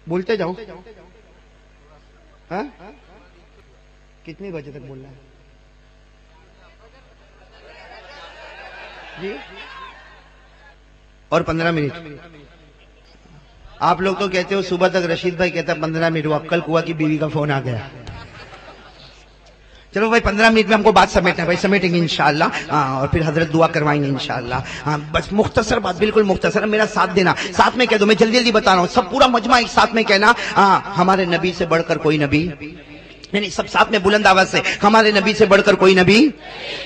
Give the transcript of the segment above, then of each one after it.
بولتے جاؤ. ہاں کتنے بجے تک بولنا ہے جی؟ اور 15 منٹ. آپ لوگ تو کہتے ہو صبح تک، رشید بھائی کہتا 15 منٹ، وہ عقل کوا کی بیوی کا فون آ گیا. چلو بھائی 15 منٹ میں ہم کو بات سمیٹنا ہے بھائی، سمیٹیں گے انشاءاللہ. اور پھر حضرت دعا کروائیں گے انشاءاللہ. بس مختصر بات، بالکل مختصر، میرا ساتھ دینا. ساتھ میں کہہ دو، میں جلدی جلدی بتا رہا ہوں، سب پورا مجمع ایک ساتھ میں کہنا. ہمارے نبی سے بڑھ کر کوئی نبی نہیں. سب ساتھ میں بلند آواز سے، ہمارے نبی سے بڑھ کر کوئی نبی.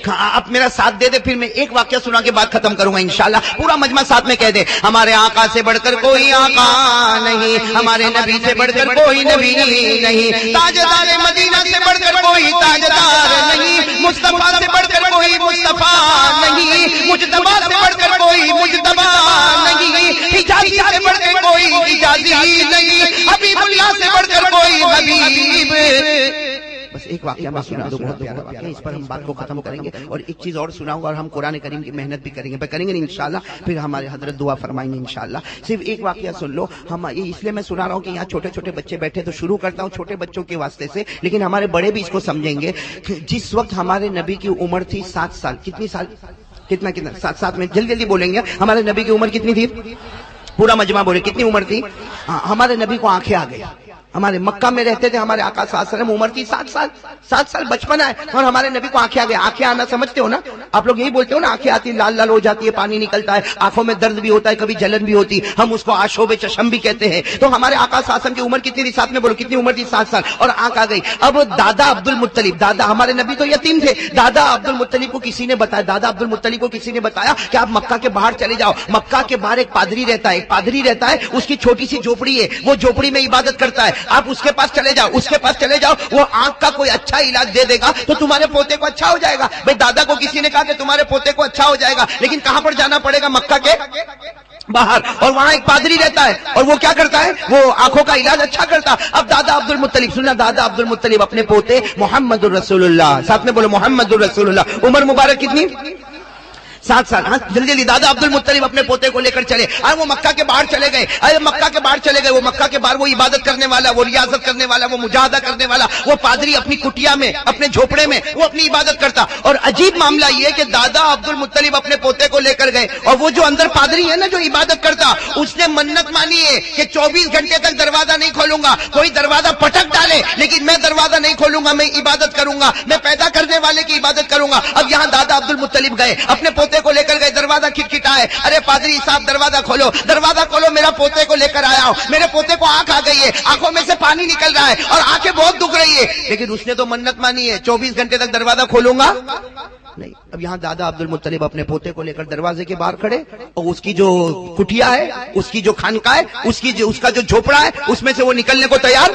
اب میرا ساتھ دے دے، پھر میں ایک واقعہ سنا کے بعد ختم کروں گا انشاءاللہ. پورا مجمع ساتھ میں کہہ دے، ہمارے آقا سے بڑھ کر کوئی آقا نہیں، ہمارے نبی سے بڑھ کر کوئی نبی نہیں، تاجدار مدینہ سے بڑھ کر کوئی تاجدار نہیں، مصطفیٰ سے بڑھ کر کوئی مصطفیٰ نہیں، مجتبیٰ سے بڑھ کر کوئی مجتبیٰ نہیں، حجازی سے بڑھ کر کوئی حجازی نہیں، حبیب اللہ سے بڑھ کر کوئی حبیب. بس ایک واقعہ میں سنا دو، بہت پیارا واقعہ، اس پر ہم بات کو ختم کریں گے. اور ایک چیز اور سناؤں گا، اور ہم قرآن کریم کی محنت بھی کریں گے انشاءاللہ. پھر ہمارے حضرت دعا فرمائیں گے انشاءاللہ. صرف ایک واقعہ سن لو. ہم اس لیے میں سنا رہا ہوں کہ یہاں چھوٹے چھوٹے بچے بیٹھے، تو شروع کرتا ہوں چھوٹے بچوں کے واسطے سے، لیکن ہمارے بڑے بھی اس کو سمجھیں گے. جس وقت ہمارے نبی کی عمر تھی 7 سال، کتنی سال؟ کتنا 7 میں جلدی جلدی بولیں گے. ہمارے نبی کی عمر کتنی تھی؟ پورا مجمع بولے کتنی عمر تھی؟ ہمارے نبی کو آنکھیں آ گئی. ہمارے مکہ میں رہتے تھے، ہمارے آقا صلی اللہ علیہ وسلم، عمر تھی 7 سال بچپن ہے، اور ہمارے نبی کو آنکھیں آ گئی. آنکھیں آنا سمجھتے ہو نا آپ لوگ؟ یہی بولتے ہو نا، آنکھیں آتی، لال لال ہو جاتی ہے، پانی نکلتا ہے، آنکھوں میں درد بھی ہوتا ہے، کبھی جلن بھی ہوتی، ہم اس کو آشوب چشم بھی کہتے ہیں. تو ہمارے آقا صلی اللہ علیہ وسلم کی عمر کتنی تھی؟ ساتھ میں بولو کتنی عمر تھی؟ 7 سال. اور آنکھ آ گئی. اب دادا عبد المطلب، دادا، ہمارے نبی تو یتیم تھے، دادا عبد المطلب کو کسی نے بتایا، دادا عبد المطلب کو کسی نے بتایا کہ آپ مکہ کے باہر چلے جاؤ. مکہ کے باہر ایک پادری رہتا ہے، اس کی چھوٹی سی جھوپڑی ہے، وہ جھوپڑی میں عبادت کرتا ہے. آپ اس کے پاس چلے جاؤ، وہ آنکھ کا کوئی اچھا علاج دے دے گا تو تمہارے پوتے کو اچھا ہو جائے گا. بھئی دادا کو کسی نے کہا کہ تمہارے پوتے کو اچھا ہو جائے گا، لیکن کہاں پر جانا پڑے گا؟ مکہ کے باہر. اور وہاں ایک پادری رہتا ہے، اور وہ کیا کرتا ہے؟ وہ آنکھوں کا علاج اچھا کرتا. اب دادا عبد المطلب، سننا، دادا عبد المطلب اپنے پوتے محمد الرسول اللہ، ساتھ میں بولو محمد الرسول اللہ، عمر مبارک کتنی؟ 7 سال. ہاں جلدی جلدی. دادا عبد المطلب اپنے پوتے کو لے کر چلے. وہ مکہ کے باہر چلے گئے. وہ مکہ کے باہر وہ عبادت کرنے والا، وہ ریاضت کرنے والا، وہ مجاہدہ کرنے والا، وہ پادری اپنی کٹیا میں، اپنے جھوپڑے میں وہ اپنی عبادت کرتا. اور عجیب معاملہ یہ کہ دادا عبد المطلب اپنے پوتے کو لے کر گئے، اور وہ جو اندر پادری ہے نا جو عبادت کرتا، اس نے منت مانی ہے کہ 24 گھنٹے تک دروازہ نہیں کھولوں گا. کوئی دروازہ پٹک ڈالے لیکن میں دروازہ نہیں کھولوں گا، میں عبادت کروں گا، میں پیدا کرنے والے کی عبادت کروں گا. اب یہاں دادا عبد المطلب گئے، اپنے پوتے کو لے کر گئے، دروازہ کھٹکھٹائے، ارے پادری صاحب دروازہ کھولو، میرا پوتے کو لے کر آیا ہوں، میرے پوتے کو آنکھ آ گئی ہے، آنکھوں میں سے پانی نکل رہا ہے اور آنکھیں بہت دکھ رہی ہے. لیکن اس نے تو منت مانی ہے 24 گھنٹے تک دروازہ کھولوں گا نہیں. اب یہاں دادا عبد المطلب اپنے پوتے کو لے کر دروازے کے باہر کھڑے، اور اس کی جو کٹیا ہے، اس کی جو خانقاہ ہے، اس کا جو جھوپڑا ہے، اس میں سے وہ نکلنے کو تیار.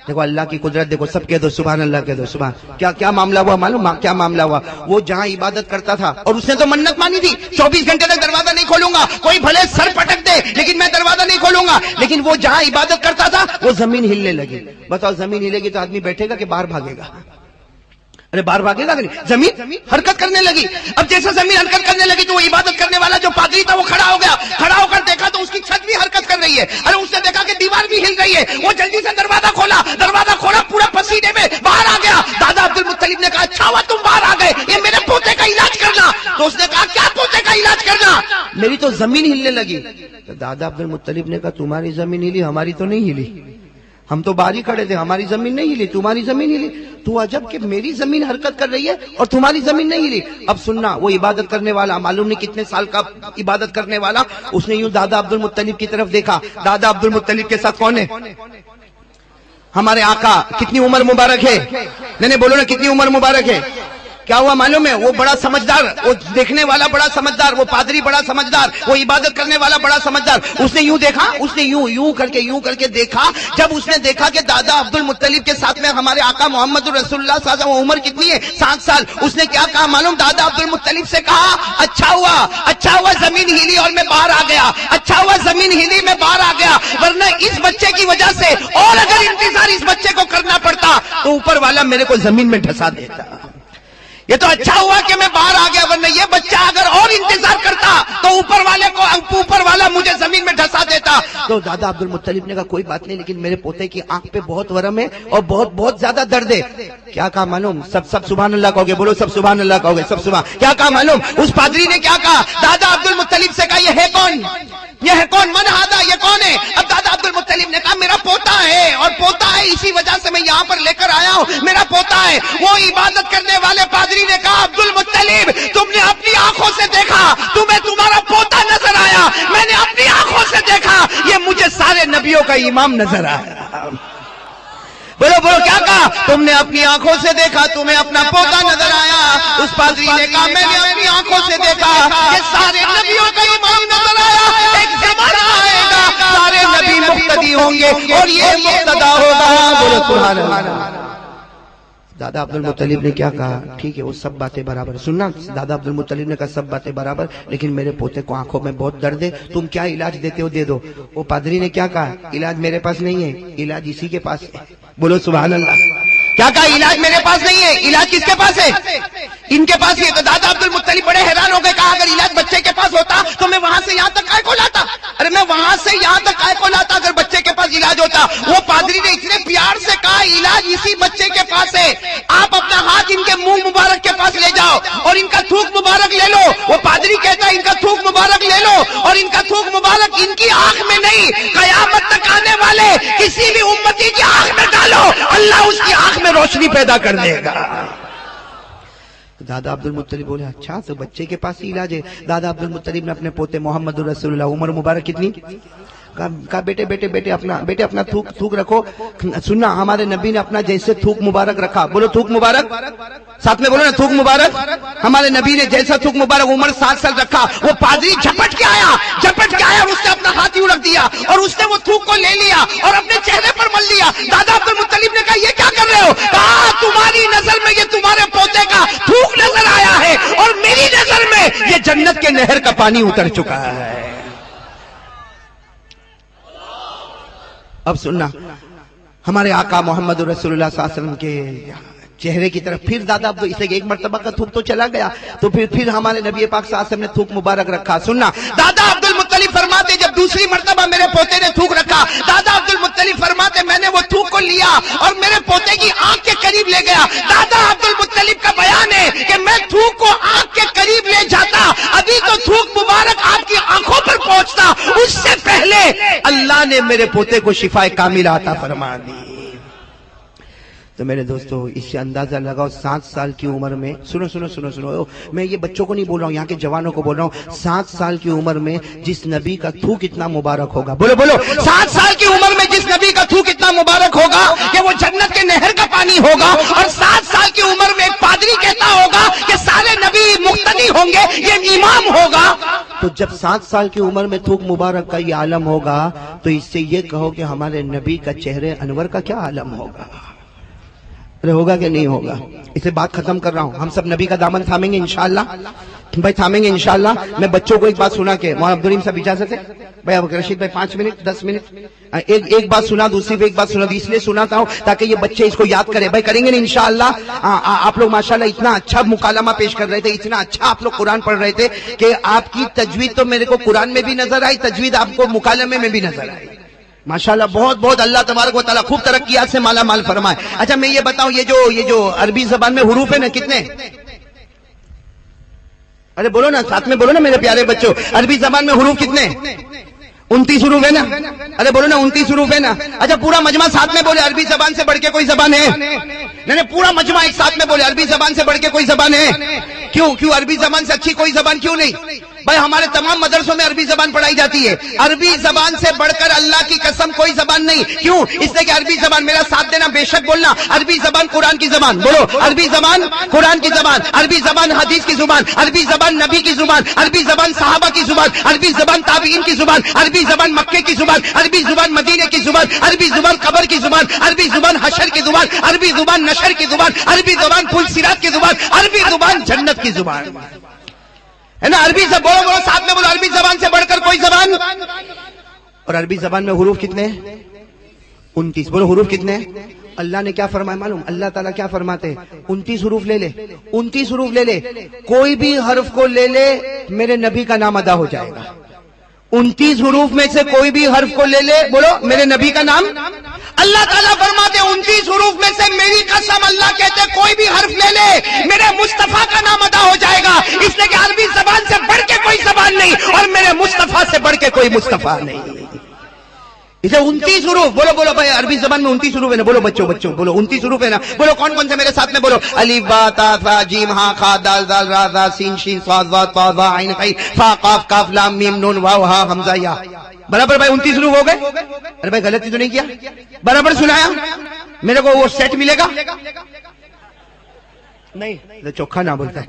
دیکھو اللہ کی قدرت، دیکھو سب کہہ دو سبحان اللہ، کہہ دو سبحان. کیا معاملہ ہوا معلوم؟ کیا معاملہ ہوا؟ وہ جہاں عبادت کرتا تھا، اور اس نے تو منت مانی تھی 24 گھنٹے تک دروازہ نہیں کھولوں گا، کوئی بھلے سر پٹک دے لیکن میں دروازہ نہیں کھولوں گا. لیکن وہ جہاں عبادت کرتا تھا وہ زمین ہلنے لگی. بتاؤ زمین ہلے گی تو آدمی بیٹھے گا کہ باہر بھاگے گا؟ ارے باہر بھاگے گا نہیں، زمین حرکت کرنے لگی. اب جیسے زمین حرکت کرنے لگی تو وہ عبادت کرنے والا جو پادری تھا وہ کھڑا ہو گیا. کھڑا ہو کر دیکھا تو اس کی چھت بھی حرکت کر رہی ہے. ارے اس نے دیکھا کہ دیوار بھی ہل رہی ہے. وہ جلدی سے دروازہ کھولا، پورا پسینے میں باہر آ گیا. دادا عبد المطلب نے کہا اچھا ہوا تم باہر آ گئے، یہ میرے پوتے کا علاج کرنا. تو اس نے کہا کیا پوتے کا علاج کرنا؟ میری تو زمین ہلنے لگی. تو دادا عبد المطلب نے کہا تمہاری زمین ہلی، ہماری تو نہیں ہلی. ہم تو باہر ہی کھڑے تھے، ہماری زمین نہیں ہلی، تمہاری زمین ہلی. تو عجب کہ میری زمین حرکت کر رہی ہے اور تمہاری زمین نہیں ہلی. اب سننا، وہ عبادت کرنے والا معلوم نہیں کتنے سال کا عبادت کرنے والا، اس نے یوں دادا عبد المطلب کی طرف دیکھا. دادا عبد المطلب کے ساتھ کون ہے؟ ہمارے آقا. کتنی عمر مبارک ہے؟ نہیں بولو نا کتنی عمر مبارک ہے؟ کیا ہوا معلوم ہے؟ وہ بڑا سمجھدار، وہ دیکھنے والا بڑا سمجھدار، وہ پادری بڑا سمجھدار، وہ عبادت کرنے والا بڑا سمجھدار. اس نے یوں دیکھا، اس نے یوں کر کے دیکھا. جب اس نے دیکھا کہ دادا عبد المطلب کے ساتھ میں ہمارے آقا محمد رسول اللہ صلی اللہ علیہ وسلم، عمر کتنی ہے؟ 7 سال. اس نے کیا کہا معلوم؟ دادا عبد المطلب سے کہا اچھا ہوا زمین ہلی اور میں باہر آ گیا. اچھا ہوا زمین ہلی، میں باہر آ گیا، ورنہ اس بچے کی وجہ سے اور اگر انتظار اس بچے کو کرنا پڑتا تو اوپر والا میرے کو زمین میں ڈھسا دیتا. یہ تو اچھا ہوا کہ میں باہر آ گیا، ورنہ یہ بچہ اگر اور انتظار کرتا تو اوپر والا مجھے زمین میں ڈھسا دیتا. تو دادا عبد المطلب نے کہا کوئی بات نہیں, لیکن میرے پوتے کی آنکھ پہ بہت ورم ہے اور بہت بہت زیادہ درد ہے. کیا کہا معلوم؟ سب سبحان اللہ کہو گے, بولو سب سبحان اللہ کہو گے, سب سبحان. کیا کہا معلوم؟ اس پادری نے کیا کہا؟ دادا عبد المطلب سے کہا یہ ہے کون؟ یہ ہے کون؟ من ہادا, یہ کون ہے؟ اب دادا عبد المطلب نے کہا میرا پوتا ہے, اور پوتا ہے اسی وجہ سے میں یہاں پر لے کر آیا ہوں, میرا پوتا ہے. وہ عبادت کرنے والے پادری نے کہا عبد المطلب تم نے اپنی آنکھوں سے دیکھا, تمہیں تمہارا پوتا نظر آیا, میں نے اپنی آنکھوں سے دیکھا, یہ مجھے سارے نبیوں کا امام نظر آیا. بولو بولو کیا کہا؟ تم نے اپنی آنکھوں سے دیکھا, تمہیں اپنا پوتا نظر آیا. اس پادری نے کہا میں نے اپنی آنکھوں سے دیکھا, یہ سارے نبیوں کا امام نظر آیا. ایک زمانہ آئے گا سارے نبی مقتدی ہوں گے اور یہ مقتدا ہوگا. بولو سبحان اللہ. دادا عبد المطلب نے کیا کہا؟ ٹھیک ہے وہ سب باتیں برابر. سننا, دادا عبد المطلب نے کہا سب باتیں برابر, لیکن میرے پوتے کو آنکھوں میں بہت درد ہے, تم کیا علاج دیتے ہو دے دو. وہ پادری نے کیا کہا؟ علاج میرے پاس نہیں ہے, علاج اسی کے پاس ہے. بولو سبحان اللہ. کیا کہا؟ علاج میرے پاس نہیں ہے, علاج کس کے پاس ہے؟ ان کے پاس ہے. تو دادا عبد المطلب بڑے حیران ہو گئے, کہا اگر علاج بچے کے پاس ہوتا تو میں وہاں سے یہاں تک آئے کو لاتا. ارے میں وہاں سے یہاں تک آئے کو لاتا اگر بچے کے پاس علاج ہوتا. وہ پادری نے اتنے پیار سے کہا علاج اسی بچے کے پاس ہے, آپ اپنا ہاتھ ان کے منہ مبارک کے پاس لے جاؤ اور ان کا تھوک مبارک لے لو. وہ پادری کہتا ہے ان کا تھوک مبارک لے لو اور ان کا تھوک مبارک ان کی آنکھ میں نہیں, قیامت تک آنے والے کسی بھی امتی کی آنکھ میں ڈالو, اللہ اس کی آنکھ میں روشنی پیدا کر دے گا. دادا عبد المطلب بولے اچھا تو بچے کے پاس ہی علاج ہے. دادا عبد المطلب نے اپنے پوتے محمد رسول اللہ, عمر مبارک کتنی, کہا بیٹے اپنا تھوک رکھو. سننا, ہمارے نبی نے اپنا جیسے تھوک مبارک رکھا, بولو تھوک مبارک, ساتھ میں بولو نا تھوک مبارک. ہمارے نبی نے جیسا تھوک مبارک عمر 7 سال رکھا. وہ پادری جھپٹ کے آیا اور اس نے اپنا ہاتھ یوں رکھ دیا اور اس نے وہ تھوک کو لے لیا اور اپنے چہرے پر مل لیا. دادا عبد المطلب نے کہا یہ کیا کر رہے ہو؟ کہا تمہاری نظر میں یہ تمہارے پوتے کا تھوک نظر آیا ہے اور میری نظر میں یہ جنت کے نہر کا پانی اتر چکا ہے. اب سننا, ہمارے آقا محمد رسول اللہ صلی اللہ علیہ وسلم کے چہرے کی طرف پھر دادا عبد اسے ایک مرتبہ کا تھوک تو چلا گیا, تو پھر ہمارے نبی پاک صلی اللہ علیہ وسلم نے تھوک مبارک رکھا. سننا, دادا عبد المطلب فرماتے جب دوسری مرتبہ میرے پوتے نے تھوک رکھا, دادا عبد المطلب فرماتے میں نے وہ تھوک کو لیا اور میرے پوتے کی آنکھ کے قریب لے گیا. دادا عبد المطلب کا بیان ہے کہ میں تھوک کو آنکھ کے قریب لے جاتا, ابھی تو تھوک مبارک آپ کی آنکھوں پر پہنچتا, اس سے پہلے اللہ نے میرے پوتے کو شفا کاملہ عطا فرما دی. تو میرے دوستو اس سے اندازہ لگاؤ 7 سال کی عمر میں, سنو, میں یہ بچوں کو نہیں بول رہا ہوں, یہاں کے جوانوں کو بول رہا ہوں. 7 سال کی عمر میں جس نبی کا تھوک اتنا مبارک ہوگا, بولو 7 سال کی عمر میں جس نبی کا تھوک اتنا مبارک ہوگا کہ وہ جنت کے نہر کا پانی ہوگا, اور 7 سال کی عمر میں ایک پادری کہتا ہوگا کہ سارے نبی مقتدی ہوں گے, یہ امام ہوگا. تو جب 7 سال کی عمر میں تھوک مبارک کا یہ عالم ہوگا, تو اس سے یہ کہو کہ ہمارے نبی کا چہرے انور کا کیا عالم ہوگا. ارے ہوگا کہ نہیں ہوگا؟ اسے بات ختم کر رہا ہوں. ہم سب نبی کا دامن تھامیں گے انشاءاللہ, بھائی تھامیں گے انشاءاللہ. میں بچوں کو ایک بات سنا کے, مولانا عبدالرحیم صاحب اجازت ہے بھائی, اب رشید بھائی 5 منٹ 10 منٹ ایک بات سنا, دوسری پہ ایک بات سنا, اس لیے سناتا ہوں تاکہ یہ بچے اس کو یاد کریں. بھائی کریں گے نا انشاءاللہ. آپ لوگ ماشاءاللہ اتنا اچھا مکالمہ پیش کر رہے تھے, اتنا اچھا آپ لوگ قرآن پڑھ رہے تھے کہ آپ کی تجوید تو میرے کو قرآن میں بھی نظر آئی, تجوید آپ کو مکالمے میں بھی نظر آئی. ماشاءاللہ بہت اللہ تبارک و تعالیٰ خوب ترقیات سے مالا مال فرمائے. اچھا میں یہ بتاؤں, یہ جو عربی زبان میں حروف ہے نا کتنے, ارے بولو نا ساتھ میں بولو نا میرے پیارے بچوں, عربی زبان میں حروف کتنے, 29 حروف ہے نا. ارے بولو نا 29 حروف ہے نا. اچھا پورا مجمع ساتھ میں بولے عربی زبان سے بڑھ کے کوئی زبان ہے؟ نہیں, پورا مجمع ایک ساتھ میں بولے عربی زبان سے بڑھ کے کوئی زبان ہے؟ کیوں عربی زبان سے اچھی کوئی زبان کیوں نہیں؟ بھائی ہمارے تمام مدرسوں میں عربی زبان پڑھائی جاتی ہے, عربی زبان سے بڑھ کر اللہ کی قسم کوئی زبان نہیں. کیوں؟ اس لیے کہ عربی زبان, میرا ساتھ دینا بے شک بولنا, عربی زبان قرآن کی زبان, بولو عربی زبان قرآن کی زبان, عربی زبان حدیث کی زبان, عربی زبان نبی کی زبان, عربی زبان صحابہ کی زبان, عربی زبان تابعین کی زبان, عربی زبان مکے کی زبان, عربی زبان مدینے کی زبان, عربی زبان قبر کی زبان, عربی زبان حشر کی زبان, عربی زبان نشر کی زبان, عربی زبان پل صراط کی زبان, عربی زبان جنت کی زبان ہے نا. عربی سے بولو ساتھ میں بولو, عربی زبان سے بڑھ کر کوئی زبان. اور عربی زبان میں حروف کتنے ہیں؟ 29. بولو حروف کتنے ہیں؟ اللہ نے کیا فرمایا معلوم؟ اللہ تعالیٰ کیا فرماتے ہیں؟ 29 حروف لے لے، 29 حروف لے لے، کوئی بھی حرف کو لے لے میرے نبی کا نام ادا ہو جائے گا. 29 حروف میں سے کوئی بھی حرف کو لے لے، بولو میرے نبی کا نام. اللہ تعالیٰ فرماتے 29 حروف میں سے میری قسم اللہ کہتے کوئی بھی حرف لے لے میرے مصطفیٰ کا نام ادا ہو جائے گا. اس لیے کہ عربی زبان سے بڑھ کے کوئی زبان نہیں اور میرے مصطفیٰ سے بڑھ کے کوئی مصطفیٰ نہیں. اسے 29 حروف. بولو بولو بھائی عربی زبان میں 29 حروف ہے نا. بولو بچوں بولو 29 حروف ہے نا. بولو کون کون سے میرے ساتھ میں بولو. الف با تا ثا جیم ہا خا دال ذال را ذا سین شین صاد ضاد طا ظا عین قاف فا قاف کاف لام میم نون واو ہا حمزہ یا. برابر بھائی 29 حروف ہو گئے. ارے بھائی غلطی تو نہیں کیا؟ برابر سنایا؟ میرے کو وہ سیٹ ملے گا نہیں؟ چوکھا نہ بولتا ہے.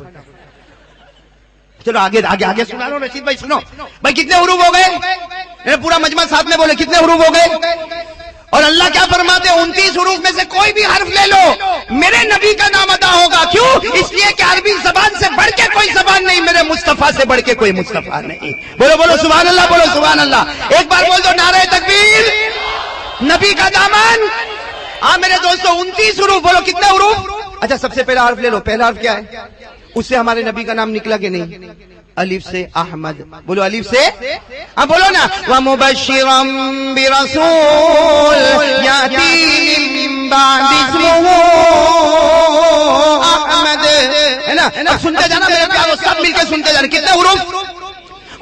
چلو آگے آگے آگے سنا لو. رشید بھائی سنو بھائی کتنے حروف ہو گئے؟ پورا مجمع ساتھ میں بولے کتنے حروف ہو گئے؟ اور اللہ کیا فرماتے 29 حروف میں سے کوئی بھی حرف لے لو میرے نبی کا نام ادا ہوگا. کیوں؟ اس لیے کہ عربی زبان سے بڑھ کے کوئی زبان نہیں، میرے مصطفیٰ سے بڑھ کے کوئی مصطفیٰ نہیں. بولو بولو سبحان اللہ، بولو سبحان اللہ. ایک بار بول دو نعرہ تکبیر. نبی کا دامن. ہاں میرے دوستو 29 حروف. بولو کتنے حروف؟ اچھا سب سے پہلا حرف لے لو. پہلا حرف کیا ہے؟ اس سے ہمارے نبی کا نام نکلا کہ نہیں؟ الف سے احمد. بولو الف سے. ہاں بولو نا. وَمُبَشِّرًا بِرَسُولٍ يَأْتِي مِن بَعْدِ اسْمُهُ احمد. ہے نا؟ اب سنتے جانا میرے پیارو، سب مل کے سنتے جانا. کتنے حروف؟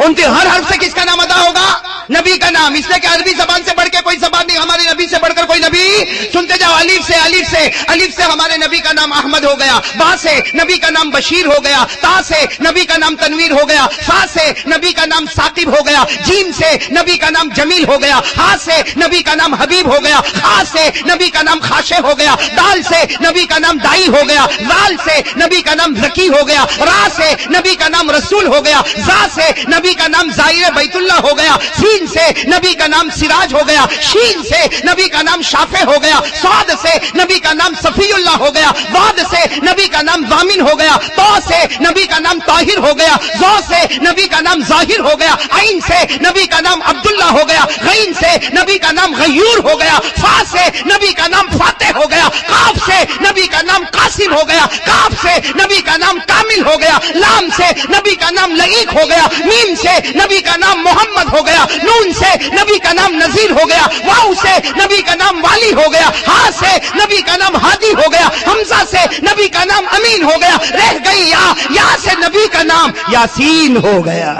ان کے ہر حرف سے کس کا نام ادا ہوگا؟ نبی کا نام. اس لیے کہ عربی زبان سے بڑھ کے کوئی زبان نہیں، ہمارے نبی سے بڑھ کر کوئی نبی. سنتے جاؤ. الف سے ہمارے نبی کا نام احمد ہو گیا. با سے نبی کا نام بشیر ہو گیا. تا سے نبی کا نام تنویر ہو گیا. فا سے نبی کا نام ثاقب ہو گیا. جیم سے نبی کا نام جمیل ہو گیا. ہا سے نبی کا نام حبیب ہو گیا. خا سے نبی کا نام خاشع ہو گیا. دال سے نبی کا نام دائی ہو گیا. زال سے نبی کا نام ذکی ہو گیا. را سے نبی کا نام رسول ہو گیا. زا سے نبی کا نام زائر بیت اللہ ہو گیا. سین سے نبی کا نام سراج ہو گیا. شین سے نبی کا نام شافع ہو گیا. صاد سے نبی کا نام صفی اللہ ہو گیا. واد سے نبی کا نام ضامن ہو گیا. تو سے نبی کا نام طاہر ہو گیا. زو سے نبی کا نام ظاہر ہو گیا. عین سے نبی کا نام عبداللہ ہو گیا. غین سے نبی کا نام غیور ہو گیا. فا سے نبی کا نام فاتح ہو گیا. قاف سے نبی کا نام قاسم ہو گیا. کاف سے نبی کا نام کامل ہو گیا. لام سے نبی کا نام لئیق ہو گیا. میم سے نبی کا نام محمد ہو گیا. نون سے نبی کا نام نذیر ہو گیا. واو سے نبی کا نام والی ہو گیا. ہا سے نبی کا نام ہادی ہو گیا. حمزہ سے نبی کا نام امین ہو گیا. رہ گئی یا سے نبی کا نام یاسین ہو گیا.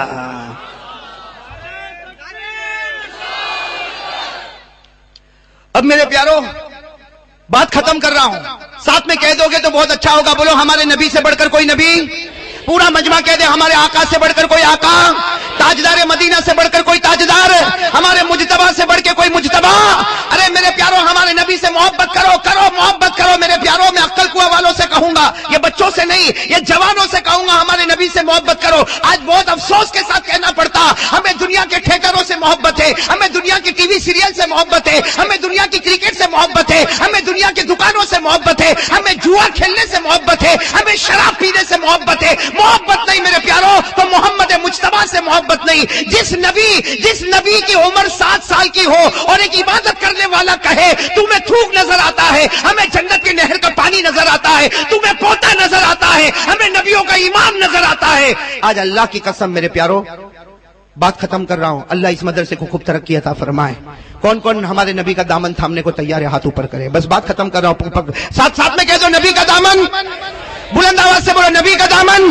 اب میرے پیارو بات ختم کر رہا ہوں. ساتھ میں کہہ دو گے تو بہت اچھا ہوگا. بولو ہمارے نبی سے بڑھ کر کوئی نبی. پورا مجمع کہہ دے ہمارے آقا سے بڑھ کر کوئی آقا. تاجدار مدینہ سے بڑھ کر کوئی تاجدار. ہمارے مجتبی سے بڑھ کے کوئی مجتبی. ارے میرے پیارو ہمارے نبی سے محبت کرو محبت کرو میرے پیارو. میں عقل کنواں والوں سے کہوں گا، یہ بچوں سے نہیں، یہ جوانوں سے کہوں گا، ہمارے نبی سے محبت کرو. آج بہت افسوس کے ساتھ کہنا پڑتا ہمیں دنیا کے ٹھیکروں سے محبت ہے، ہمیں دنیا کی ٹی وی سیریل سے محبت ہے، ہمیں دنیا کی کرکٹ سے محبت ہے، ہمیں دنیا کی دکانوں سے محبت ہے، ہمیں جوا کھیلنے سے محبت ہے، ہمیں شراب پینے سے محبت ہے. محبت نہیں میرے پیارو تو محمد مجتبی سے محبت نہیں. جس نبی کی عمر 7 سال کی ہو اور ایک عبادت کرنے والا کہے تمہیں تھوک نظر آتا ہے، ہمیں جنت کی نہر کا پانی نظر آتا ہے، تمہیں پوتا نظر آتا ہے، ہمیں نبیوں کا امام نظر آتا ہے. آج اللہ کی قسم میرے پیارو بات ختم کر رہا ہوں. اللہ اس مدرسے کو خوب ترقی عطا فرمائے. کون کون ہمارے نبی کا دامن تھامنے کو تیار ہے؟ ہاتھ اوپر کرے. بس بات ختم کر رہا ہوں. ساتھ میں کہہ دو نبی کا دامن. بلند آواز سے بولو نبی کا دامن،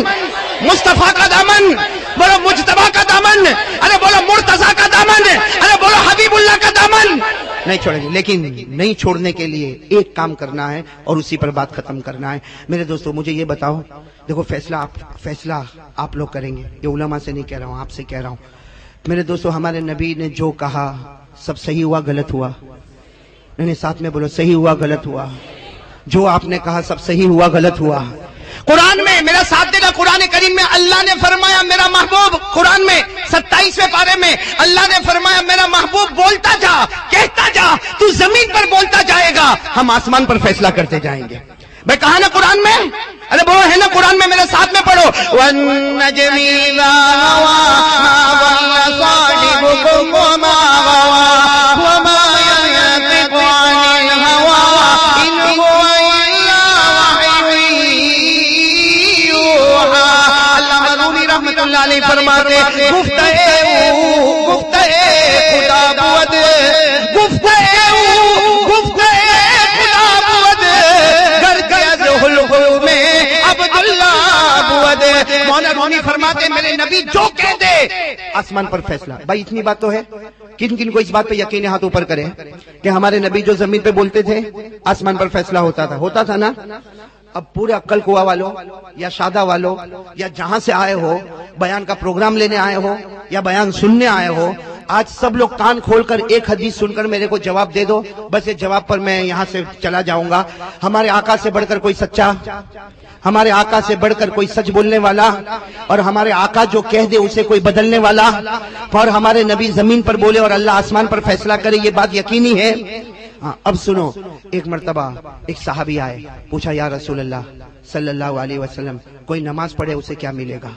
مصطفیٰ کا دامن، بولو مجتبی کا دامن، ارے بولو مرتضیٰ کا دامن، ارے بولو حبیب اللہ کا دامن. نہیں چھوڑیں گے، لیکن نہیں چھوڑنے کے لیے ایک کام کرنا ہے اور اسی پر بات ختم کرنا ہے. میرے دوستو مجھے یہ بتاؤ، دیکھو فیصلہ آپ لوگ کریں گے. یہ علماء سے نہیں کہہ رہا ہوں، آپ سے کہہ رہا ہوں. میرے دوستو ہمارے نبی نے جو کہا سب صحیح ہوا غلط ہوا؟ نہیں ساتھ میں بولو صحیح ہوا غلط ہوا. جو آپ نے کہا سب صحیح ہوا غلط ہوا. قرآن میں میرا ساتھ دینا، قرآن کریم میں اللہ نے فرمایا میرا محبوب، قرآن میں 27ویں پارے میں اللہ نے فرمایا میرا محبوب بولتا جا، کہتا جا، تو زمین پر بولتا جائے گا، ہم آسمان پر فیصلہ کرتے جائیں گے. میں کہا نا قرآن میں، ارے بولو ہے نا قرآن میں، میرے ساتھ میں پڑھو. وَالنَّجْمِ إِذَا هَوَىٰ مَا ضَلَّ صَاحِبُكُمْ وَمَا غَوَىٰ وَمَا يَنطِقُ گفتگو خدا بود مولانا رومی فرماتے میرے نبی جو کہہ دے آسمان پر فیصلہ. بھائی اتنی بات تو ہے. کن کن کو اس بات پہ یقین ہے؟ ہاتھ اوپر کرے کہ ہمارے نبی جو زمین پہ بولتے تھے آسمان پر فیصلہ ہوتا تھا نا. اب پورے عقل قوا والوں یا شادہ والوں یا جہاں سے آئے ہو، بیان کا پروگرام لینے آئے ہو یا بیان سننے آئے ہو، آج سب لوگ کان کھول کر ایک حدیث سن کر میرے کو جواب دے دو. بس یہ جواب پر میں یہاں سے چلا جاؤں گا. ہمارے آقا سے بڑھ کر کوئی سچا، ہمارے آقا سے بڑھ کر کوئی سچ بولنے والا، اور ہمارے آقا جو کہہ دے اسے کوئی بدلنے والا، اور ہمارے نبی زمین پر بولے اور اللہ آسمان پر فیصلہ کرے، یہ بات یقینی ہے. اب سنو، ایک مرتبہ ایک صحابی آئے، پوچھا یا رسول اللہ صلی اللہ علیہ وسلم کوئی نماز پڑھے اسے کیا ملے گا؟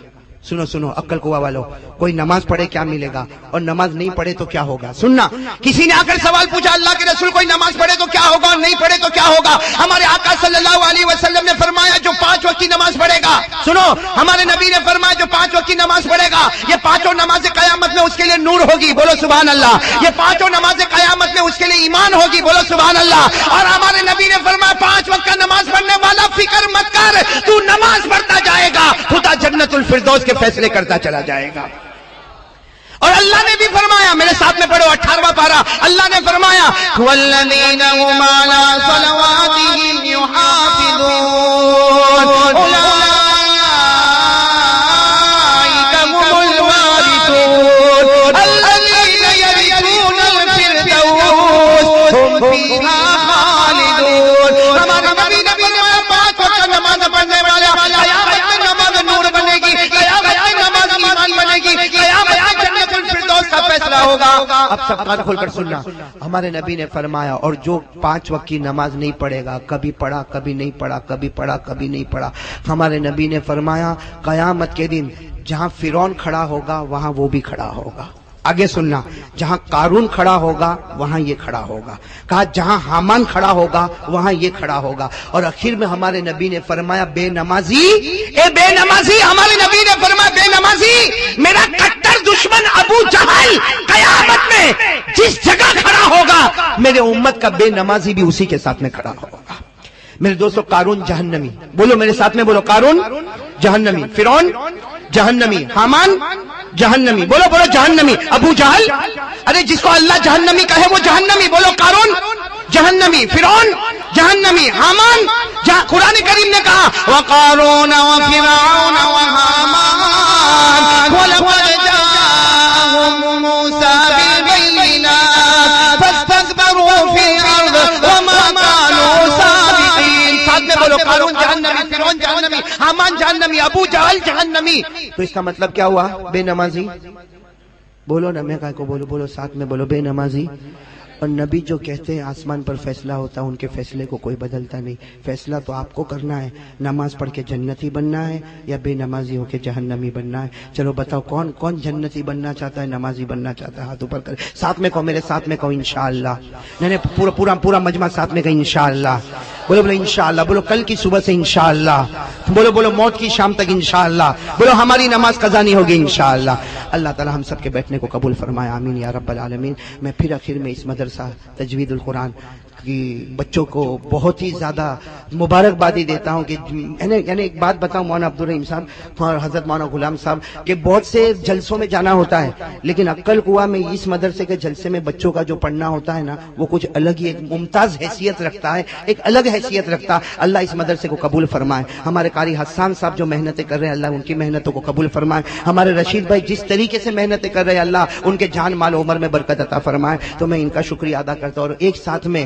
سنو عقل قوا والو، کوئی نماز پڑھے کیا ملے گا اور نماز نہیں پڑھے تو کیا ہوگا؟ سننا، کسی نے آ کر سوال پوچھا اللہ کے رسول کوئی نماز پڑھے تو کیا ہوگا اور نہیں پڑھے تو کیا ہوگا؟ ہمارے آقا صلی اللہ علیہ وسلم نے فرمایا جو 5 وقت کی نماز پڑھے گا. سنو، ہمارے نبی نے فرمایا جو 5 وقت کی نماز پڑھے گا یہ 5 نمازیں قیامت میں اس کے لیے نور ہوگی. بولو سبحان اللہ. یہ 5 نمازیں قیامت میں اس کے لیے ایمان ہوگی. بولو سبحان اللہ. اور ہمارے نبی نے فرمایا 5 وقت کا نماز پڑھنے والا فکر مت کر، تو نماز پڑھتا جائے گا، خدا جنت الفردوس کے فیصلے کرتا چلا جائے گا. اور اللہ نے بھی فرمایا، میرے ساتھ میں پڑھو 18واں پارہ، اللہ نے فرمایا والذین هم علی صلواتهم یحافظون اولئک هم الوارثون الذین یرثون الفردوس هم فیہا خالدون. ہمارے نبی نے 5 وقت نماز پڑھنے والا قیامت میں نماز نور بنے گی، قیامت میں نماز ایمان بنے گی، قیامت میں جنت الفردوس کا فیصلہ ہوگا. اب سب کان کھول کر سننا، ہمارے نبی نے فرمایا اور جو 5 وقت کی نماز نہیں پڑھے گا، کبھی پڑھا کبھی نہیں پڑھا، کبھی پڑھا کبھی نہیں پڑھا، ہمارے نبی نے فرمایا قیامت کے دن جہاں فرعون کھڑا ہوگا وہاں وہ بھی کھڑا ہوگا. آگے سننا، جہاں قارون کھڑا ہوگا وہاں یہ کھڑا ہوگا. کہا جہاں حامان کھڑا ہوگا وہاں یہ کھڑا ہوگا. اور آخر میں ہمارے نبی نے فرمایا بے نمازی، اے بے نمازی، ہمارے نبی نے فرمایا بے نمازی، میرا کٹر دشمن ابو جہل قیامت میں جس جگہ کھڑا ہوگا میرے امت کا بے نمازی بھی اسی کے ساتھ میں کھڑا ہوگا. میرے دوستو، قارون جہنمی، بولو میرے ساتھ میں، بولو قارون جہنمی، فرعون جہنمی، حامان جہنمی، بولو بولو جہنمی، ابو جہل، ارے جس کو اللہ جہنمی کہے وہ جہنمی. بولو قارون جہنمی، فرعون جہنمی، حامان قرآن کریم نے کہا وقارون وفرعون وحامان ولقد جاءهم موسى بالبينات فاستكبروا في الارض وما كانوا سابقين. ساتھ میں بولو قارون جہنمی، فرعون جہنمی، حامان جہنمی، ابو جہل جہنمی. تو اس کا مطلب کیا ہوا؟ بے نمازی. بولو نا، میں کہا کو بولو، بولو ساتھ میں بولو، بے نمازی. اور نبی جو کہتے ہیں آسمان پر فیصلہ ہوتا ہے، ان کے فیصلے کو کوئی بدلتا نہیں. فیصلہ تو آپ کو کرنا ہے، نماز پڑھ کے جنتی بننا ہے یا بے نمازی ہو کے جہنمی بننا ہے. چلو بتاؤ کون جنتی بننا چاہتا ہے، نمازی بننا چاہتا ہے؟ ہاتھ اوپر کرے. ساتھ میں کہو، میرے ساتھ میں کہو انشاءاللہ. نہیں پورا مجمع ساتھ میں کہیں انشاءاللہ. بولو انشاءاللہ. بولو کل کی صبح سے انشاءاللہ. بولو موت کی شام تک انشاءاللہ. بولو ہماری نماز قضا نہیں ہوگی انشاءاللہ. اللہ تعالی ہم سب کے بیٹھنے کو قبول فرمائے، آمین یا رب العالمین. میں پھر آخر میں اس مدرسہ تجوید القرآن کی بچوں کو بہت ہی زیادہ مبارکبادی دیتا ہوں کہ یعنی ایک بات بتاؤں مولانا عبدالرحیم صاحب اور حضرت مولانا غلام صاحب کہ بہت سے جلسوں میں جانا ہوتا ہے، لیکن عقل قوا میں اس مدرسے کے جلسے میں بچوں کا جو پڑھنا ہوتا ہے نا وہ کچھ الگ ہی ایک ممتاز حیثیت رکھتا ہے، ایک الگ حیثیت رکھتا ہے. اللہ اس مدرسے کو قبول فرمائے. ہمارے قاری حسان صاحب جو محنتیں کر رہے ہیں اللہ ان کی محنتوں کو قبول فرمائے. ہمارے رشید بھائی جس طریقے سے محنتیں کر رہے ہیں اللہ ان کے جان مال عمر میں برکت عطا فرمائے. تو میں ان کا شکریہ ادا کرتا ہوں اور ایک ساتھ میں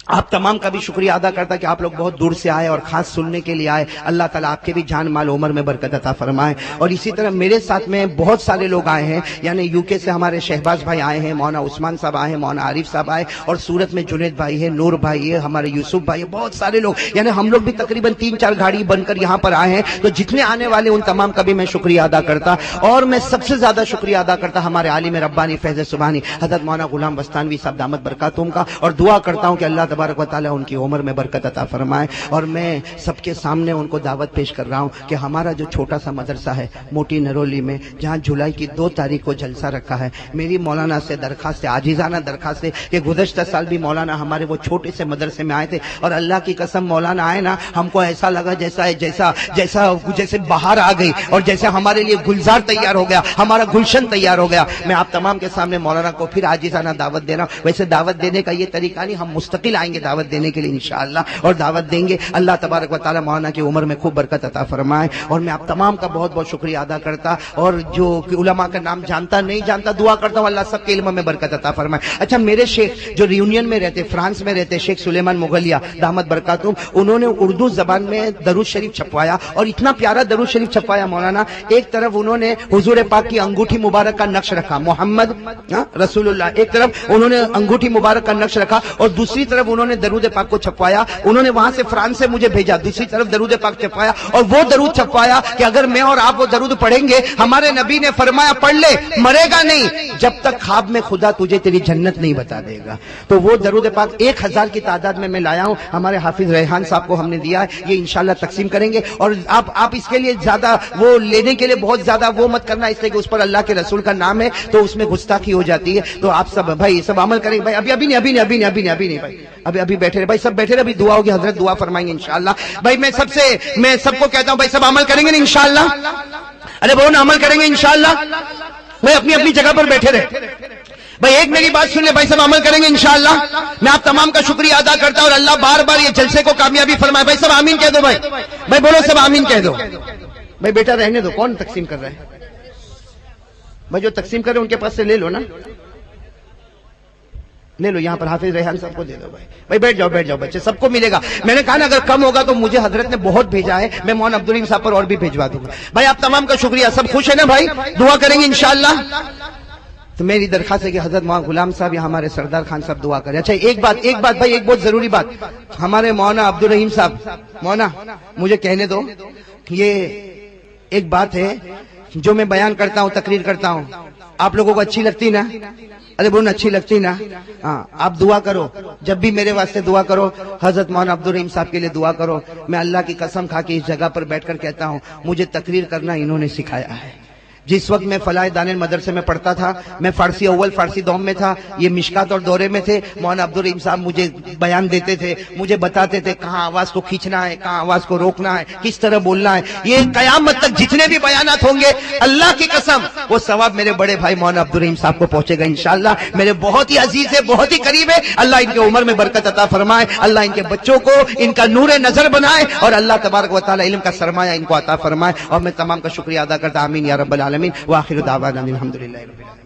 آپ تمام کا بھی شکریہ ادا کرتا کہ آپ لوگ بہت دور سے آئے اور خاص سننے کے لیے آئے. اللہ تعالیٰ آپ کے بھی جان مال عمر میں برکت عطا فرمائے. اور اسی طرح میرے ساتھ میں بہت سارے لوگ آئے ہیں، یعنی یو کے سے ہمارے شہباز بھائی آئے ہیں، مولانا عثمان صاحب آئے ہیں، مولانا عارف صاحب آئے، اور سورت میں جنید بھائی ہے، نور بھائی ہے، ہمارے یوسف بھائی ہے، بہت سارے لوگ، یعنی ہم لوگ بھی تقریباً 3-4 گاڑی بن کر یہاں پر آئے ہیں. تو جتنے آنے والے ان تمام کا بھی میں شکریہ ادا کرتا. اور میں سب سے زیادہ شکریہ ادا کرتا ہمارے عالم ربانی فیض سبحانی حضرت مولانا غلام بستانوی صاحب دامت برکاتہم کا، اور دعا کرتا ہوں کہ اللہ تبارک و تعالیٰ ان کی عمر میں برکت عطا فرمائے. اور میں سب کے سامنے ان کو دعوت پیش کر رہا ہوں کہ ہمارا جو چھوٹا سا مدرسہ ہے موٹی نرولی میں، جہاں جولائی کی 2 تاریخ کو جلسہ رکھا ہے، میری مولانا سے درخواست ہے، عاجزانہ درخواست ہے کہ گزشتہ سال بھی مولانا ہمارے وہ چھوٹے سے مدرسے میں آئے تھے، اور اللہ کی قسم مولانا آئے نا، ہم کو ایسا لگا جیسے باہر آ گئی، اور جیسے ہمارے لیے گلزار تیار ہو گیا، ہمارا گلشن تیار ہو گیا. میں آپ تمام کے سامنے مولانا کو پھر عاجزانہ دعوت دے رہا ہوں. ویسے دعوت دینے کا یہ طریقہ نہیں، ہم مستقل آئیں گے دعوت دینے کے لیے انشاءاللہ، اور دعوت دیں گے. اللہ تبارک و تعالیٰ مولانا کی عمر میں خوب برکت عطا فرمائے. اور میں آپ تمام کا بہت بہت شکریہ ادا کرتا، اور جو علماء کا نام جانتا نہیں جانتا دعا کرتا ہوں اللہ سب کے علم میں برکت عطا فرمائے. اچھا، میرے شیخ جو ریونین میں رہتے، فرانس میں رہتے، شیخ سلیمان مغلیہ دامت برکاتہم، انہوں نے اردو زبان میں درود شریف چھپوایا، اور اتنا پیارا درود شریف چھپوایا مولانا. ایک طرف انہوں نے حضور پاک کی انگوٹھی مبارک کا نقش رکھا، محمد رسول اللہ، ایک طرف انہوں نے انگوٹھی مبارک کا نقش رکھا، اور دوسری طرف انہوں نے درود پاک کو چھپوایا. انہوں نے وہاں سے فرانس سے مجھے بھیجا، دوسری طرف درود پاک چھپوایا، اور وہ درود چھپوایا کہ اگر میں اور آپ وہ درود پڑھیں گے، ہمارے نبی نے فرمایا پڑھ لے، مرے گا نہیں جب تک خواب میں خدا تجھے تیری جنت نہیں بتا دے گا. تو وہ درود پاک 1000 کی تعداد میں لایا ہوں، ہمارے حافظ ریحان صاحب کو ہم نے دیا ہے، یہ انشاءاللہ تقسیم کریں گے. اور آپ اس کے لیے زیادہ وہ لینے کے لیے بہت زیادہ وہ مت کرنا، اس لیے کہ اس پر اللہ کے رسول کا نام ہے تو اس میں گستاخی ہو جاتی ہے. تو آپ سب بھائی سب عمل کریں بھائی. ابھی نہیں بھائی، ابھی بیٹھے رہے بھائی، سب بیٹھے رہے. ابھی دعا ہوگی، حضرت دعا فرمائیں گے انشاءاللہ. بھائی میں سب کو کہتا ہوں بھائی سب عمل کریں گے انشاءاللہ. ارے بہن عمل کریں گے انشاءاللہ. بھائی اپنی اپنی جگہ پر بیٹھے رہے. بھائی ایک میری بات سن لے بھائی، سب عمل کریں گے انشاءاللہ. میں آپ تمام کا شکریہ ادا کرتا ہوں، اور اللہ بار بار یہ جلسے کو کامیابی فرمائے. بھائی سب آمین کہہ دو. بھائی بولو سب آمین کہہ دو. بھائی بیٹا رہنے دو، کون تقسیم کر رہا ہے؟ بھائی جو تقسیم کر رہے ہیں ان کے پاس سے لے لو نا، لے لو. یہاں پر حافظ ریحان صاحب کو دے دو. بھائی بیٹھ جاؤ بچے، سب کو ملے گا. میں نے کہا نا اگر کم ہوگا تو مجھے حضرت نے بہت بھیجا ہے، میں مولانا عبدالرحیم صاحب پر اور بھی بھیجوا دوں گا. بھائی آپ تمام کا شکریہ. سب خوش ہیں نا بھائی؟ دعا کریں گے انشاءاللہ. تو میری درخواست ہے کہ حضرت مولانا غلام صاحب یا ہمارے سردار خان صاحب دعا کریں. اچھا ایک بات بھائی، ایک بہت ضروری بات. ہمارے مولانا عبدالرحیم صاحب، مولانا مجھے کہنے دو، یہ ایک بات ہے جو میں بیان کرتا ہوں، تقریر کرتا ہوں، آپ لوگوں کو اچھی لگتی نا؟ ارے بولو اچھی لگتی نا؟ ہاں آپ دعا کرو، جب بھی میرے واسطے دعا کرو، حضرت مولانا عبدالرحیم صاحب کے لیے دعا کرو. میں اللہ کی قسم کھا کے اس جگہ پر بیٹھ کر کہتا ہوں، مجھے تقریر کرنا انہوں نے سکھایا ہے. جس وقت میں فلاح دانل مدرسے میں پڑھتا تھا، میں فارسی اول فارسی دوم میں تھا، یہ مشکات اور دورے میں تھے. مولانا عبدالرحیم صاحب مجھے بیان دیتے تھے، مجھے بتاتے تھے کہاں آواز کو کھینچنا ہے، کہاں آواز کو روکنا ہے، کس طرح بولنا ہے. یہ قیامت تک جتنے بھی بیانات ہوں گے اللہ کی قسم وہ ثواب میرے بڑے بھائی مولانا عبدالرحیم صاحب کو پہنچے گا انشاءاللہ. میرے بہت ہی عزیز ہے، بہت ہی قریب ہے. اللہ ان کے عمر میں برکت عطا فرمائے، اللہ ان کے بچوں کو ان کا نور نظر بنائے، اور اللہ تبارک و تعالی علم کا سرمایہ ان کو عطا فرمائے. اور میں تمام کا شکریہ ادا کرتا. آمین یا رب العالمین. وآخر دعوانا الحمدللہ رب العالمین.